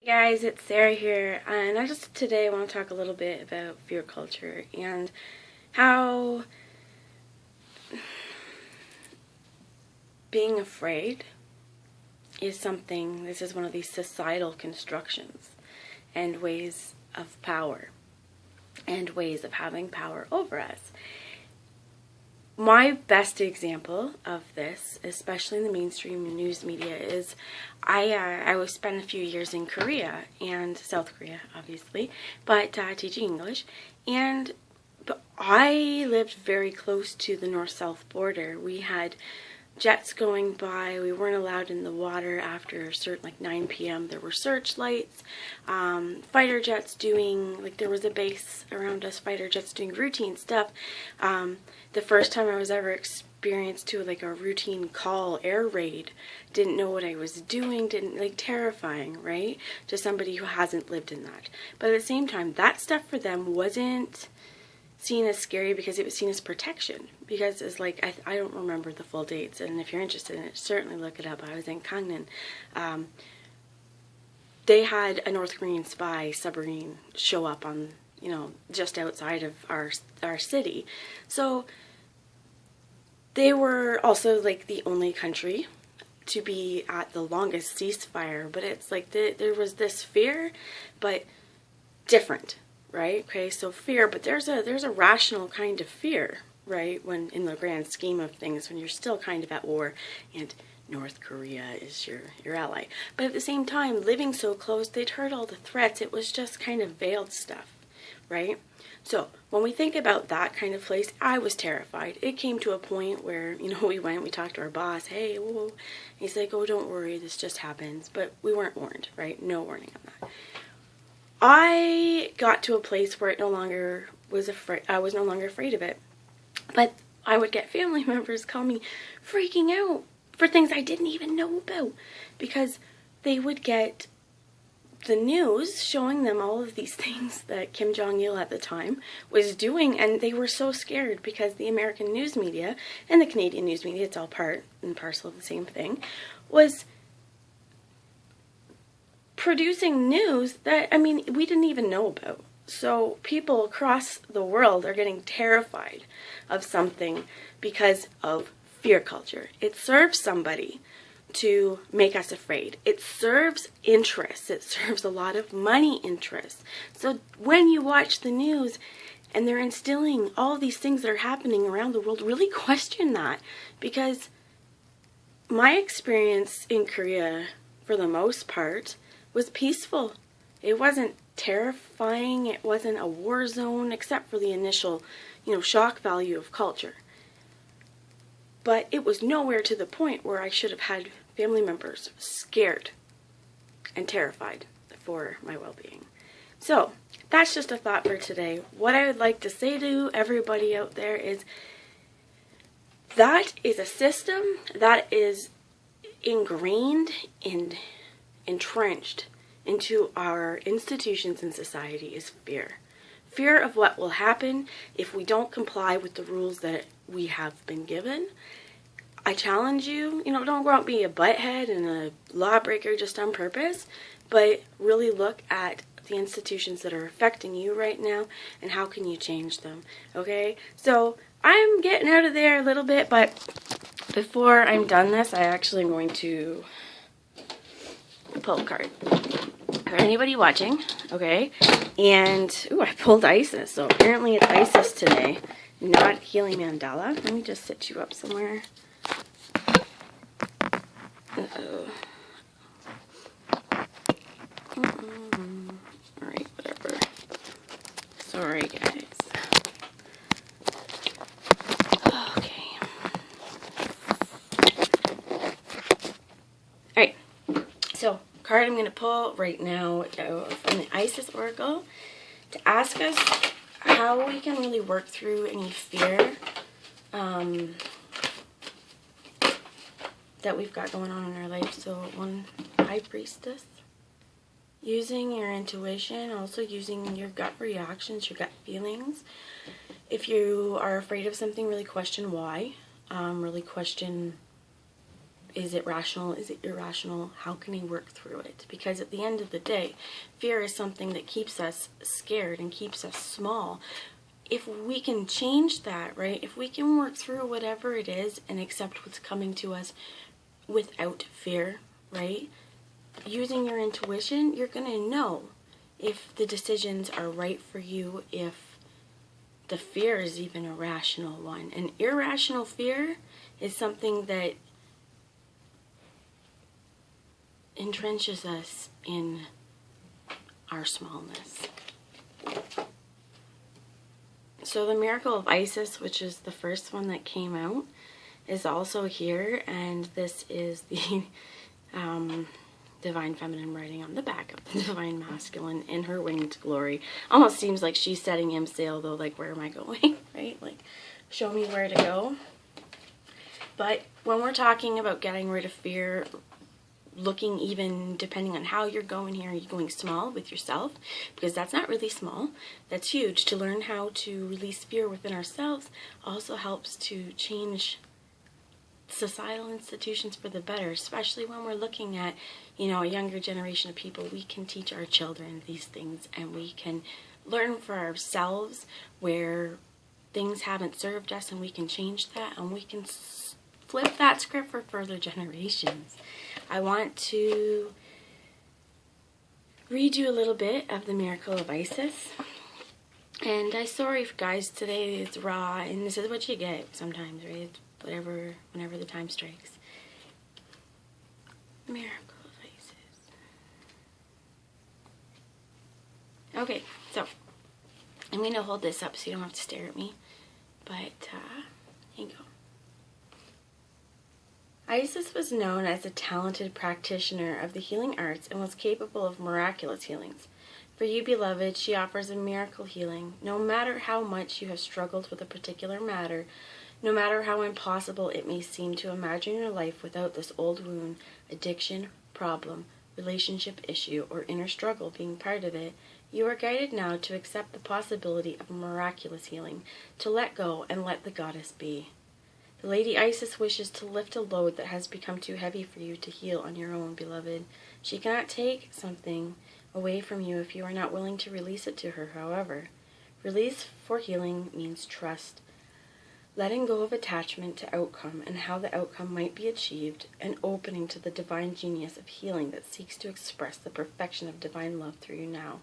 Hey guys, it's Sarah here, and I just today want to talk a little bit about fear culture and how being afraid is something. This is one of these societal constructions and ways of power and ways of having power over us. My best example of this, especially in the mainstream news media, is I was spent a few years in Korea and South Korea, obviously, but teaching English, but I lived very close to the north-south border. We had jets going by. We weren't allowed in the water after a certain, like 9 p.m. There were searchlights, fighter jets doing, like there was a base around us, fighter jets doing routine stuff. The first time I was ever experienced to like a routine call air raid, didn't know what I was doing, terrifying, right? To somebody who hasn't lived in that. But at the same time, that stuff for them wasn't seen as scary because it was seen as protection. Because it's like, I don't remember the full dates, and if you're interested in it, certainly look it up. I was in Gangneung. They had a North Korean spy submarine show up on, just outside of our city. So they were also like the only country to be at the longest ceasefire, but it's like there was this fear, but different, right? Okay, so fear, but there's a rational kind of fear, right? When in the grand scheme of things, when you're still kind of at war and North Korea is your ally. But at the same time, living so close, they'd heard all the threats. It was just kind of veiled stuff, right? So when we think about that kind of place, I was terrified. It came to a point where, we talked to our boss, hey, whoa. He's like, oh, don't worry, this just happens. But we weren't warned, right? No warning on that. I got to a place where I was no longer afraid of it. But I would get family members call me freaking out for things I didn't even know about, because they would get the news showing them all of these things that Kim Jong-il at the time was doing, and they were so scared because the American news media and the Canadian news media, it's all part and parcel of the same thing, was producing news that, we didn't even know about. So people across the world are getting terrified of something because of fear culture. It serves somebody to make us afraid. It serves interests. It serves a lot of money interests. So when you watch the news and they're instilling all these things that are happening around the world, really question that, because my experience in Korea, for the most part, was peaceful. It wasn't terrifying. It wasn't a war zone, except for the initial, shock value of culture. But it was nowhere to the point where I should have had family members scared and terrified for my well-being. So that's just a thought for today. What I would like to say to everybody out there is that is a system that is ingrained and entrenched into our institutions in society is fear. Fear of what will happen if we don't comply with the rules that we have been given. I challenge you, don't go out and be a butthead and a lawbreaker just on purpose, but really look at the institutions that are affecting you right now and how can you change them, okay? So I'm getting out of there a little bit, but before I'm done this, I actually am going to pull a card for anybody watching, okay? And, I pulled Isis, so apparently it's Isis today, not Healing Mandela. Let me just sit you up somewhere. Uh-oh. Alright, whatever. Sorry, guys. Okay. Alright, so card I'm going to pull right now from the Isis Oracle to ask us how we can really work through any fear that we've got going on in our life. So one High Priestess, using your intuition, also using your gut reactions, your gut feelings. If you are afraid of something, really question why. Really question Is it rational? Is it irrational? How can we work through it? Because at the end of the day, fear is something that keeps us scared and keeps us small. If we can change that, right? If we can work through whatever it is and accept what's coming to us without fear, right? Using your intuition, you're going to know if the decisions are right for you, if the fear is even a rational one. An irrational fear is something that entrenches us in our smallness. So the Miracle of Isis, which is the first one that came out, is also here, and this is the Divine Feminine writing on the back of the Divine Masculine in her winged glory. Almost seems like she's setting him sail, though, like, where am I going, right? Like, show me where to go. But when we're talking about getting rid of fear, looking even, depending on how you're going here, are you going small with yourself? Because that's not really small. That's huge. To learn how to release fear within ourselves also helps to change societal institutions for the better, especially when we're looking at, you know, a younger generation of people. We can teach our children these things, and we can learn for ourselves where things haven't served us, and we can change that, and we can flip that script for further generations. I want to read you a little bit of the Miracle of Isis. And I'm sorry, guys, today it's raw, and this is what you get sometimes, right? It's whenever the time strikes. Miracle of Isis. Okay, so I'm going to hold this up so you don't have to stare at me. But, here you go. Isis was known as a talented practitioner of the healing arts and was capable of miraculous healings. For you, beloved, she offers a miracle healing. No matter how much you have struggled with a particular matter, no matter how impossible it may seem to imagine your life without this old wound, addiction, problem, relationship issue, or inner struggle being part of it, you are guided now to accept the possibility of a miraculous healing, to let go and let the goddess be. The Lady Isis wishes to lift a load that has become too heavy for you to heal on your own, beloved. She cannot take something away from you if you are not willing to release it to her, however. Release for healing means trust, letting go of attachment to outcome and how the outcome might be achieved, and opening to the divine genius of healing that seeks to express the perfection of divine love through you now.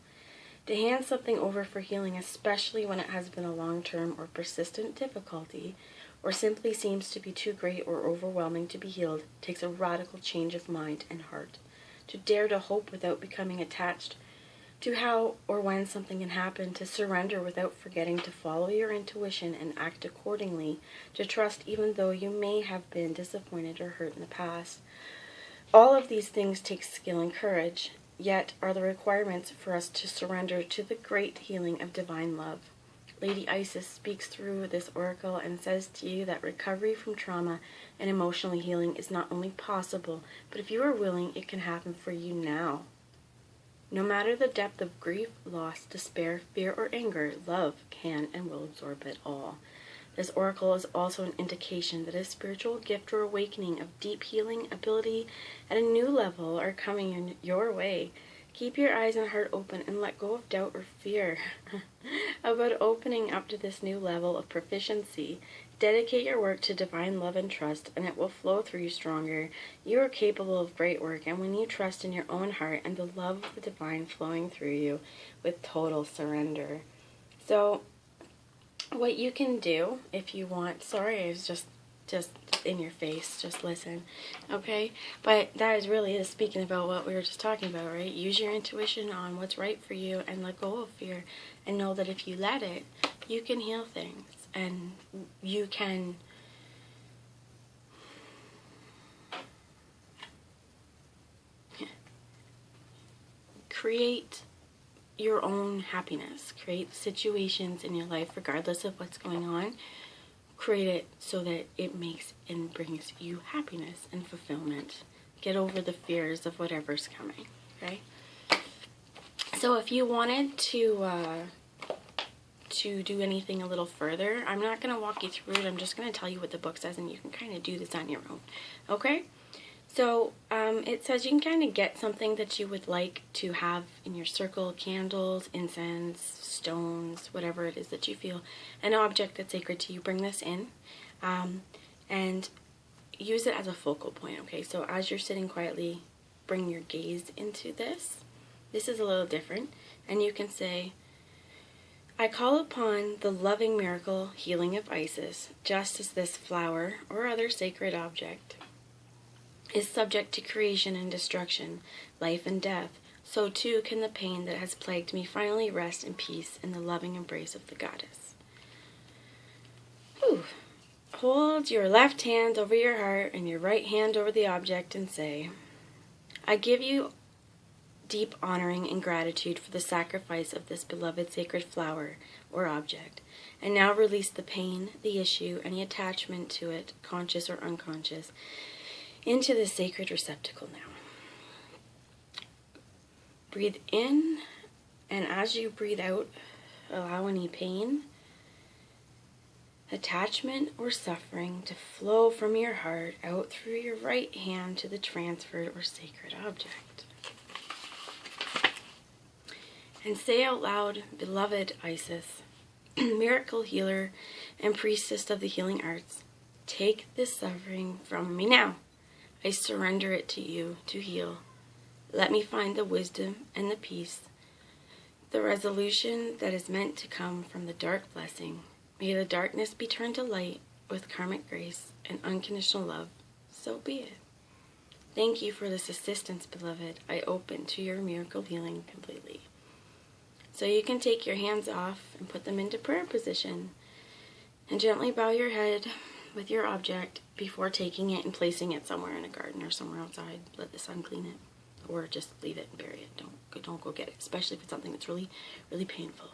To hand something over for healing, especially when it has been a long-term or persistent difficulty, or simply seems to be too great or overwhelming to be healed, takes a radical change of mind and heart. To dare to hope without becoming attached to how or when something can happen, to surrender without forgetting to follow your intuition and act accordingly, to trust even though you may have been disappointed or hurt in the past. All of these things take skill and courage, yet are the requirements for us to surrender to the great healing of divine love. Lady Isis speaks through this oracle and says to you that recovery from trauma and emotional healing is not only possible, but if you are willing, it can happen for you now. No matter the depth of grief, loss, despair, fear, or anger, love can and will absorb it all. This oracle is also an indication that a spiritual gift or awakening of deep healing ability at a new level are coming in your way. Keep your eyes and heart open and let go of doubt or fear about opening up to this new level of proficiency. Dedicate your work to divine love and trust, and it will flow through you stronger. You are capable of great work, and when you trust in your own heart and the love of the divine flowing through you with total surrender. So, what you can do if you want, sorry, I was just in your face, just listen, okay? But that is really speaking about what we were just talking about, right? Use your intuition on what's right for you and let go of fear, and know that if you let it, you can heal things, and you can create your own happiness, create situations in your life regardless of what's going on. Create it so that it makes and brings you happiness and fulfillment. Get over the fears of whatever's coming, okay? So if you wanted to do anything a little further, I'm not going to walk you through it. I'm just going to tell you what the book says, and you can kind of do this on your own, okay? So it says you can kind of get something that you would like to have in your circle, candles, incense, stones, whatever it is that you feel, an object that's sacred to you. Bring this in and use it as a focal point, okay? So as you're sitting quietly, bring your gaze into this. This is a little different, and you can say, I call upon the loving miracle healing of Isis, just as this flower or other sacred object is subject to creation and destruction, life and death, so too can the pain that has plagued me finally rest in peace in the loving embrace of the goddess. Whew. Hold your left hand over your heart and your right hand over the object and say, I give you deep honoring and gratitude for the sacrifice of this beloved sacred flower or object, and now release the pain, the issue, any attachment to it, conscious or unconscious, into the sacred receptacle now. Breathe in, and as you breathe out, allow any pain, attachment, or suffering to flow from your heart out through your right hand to the transferred or sacred object. And say out loud, beloved Isis, miracle healer and priestess of the healing arts, take this suffering from me now. I surrender it to you to heal. Let me find the wisdom and the peace, the resolution that is meant to come from the dark blessing. May the darkness be turned to light with karmic grace and unconditional love. So be it. Thank you for this assistance, beloved. I open to your miracle healing completely. So you can take your hands off and put them into prayer position and gently bow your head with your object before taking it and placing it somewhere in a garden or somewhere outside. Let the sun clean it, or just leave it and bury it. Don't go get it, especially if it's something that's really, really painful.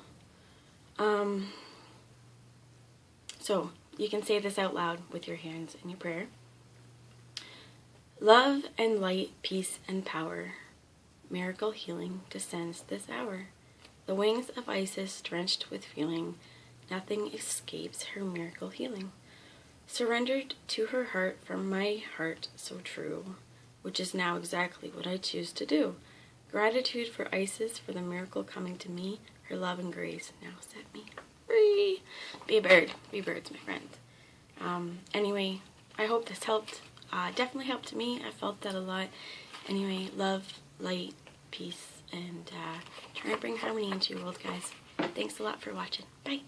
So you can say this out loud with your hands in your prayer. Love and light, peace and power, miracle healing descends this hour. The wings of Isis drenched with feeling, nothing escapes her miracle healing. Surrendered to her heart from my heart so true, which is now exactly what I choose to do. Gratitude for Isis for the miracle coming to me, her love and grace now set me free. Be a bird. Be birds, my friend. Anyway, I hope this helped. Definitely helped me. I felt that a lot. Anyway, love, light, peace, and try and bring harmony into your world, guys. Thanks a lot for watching. Bye.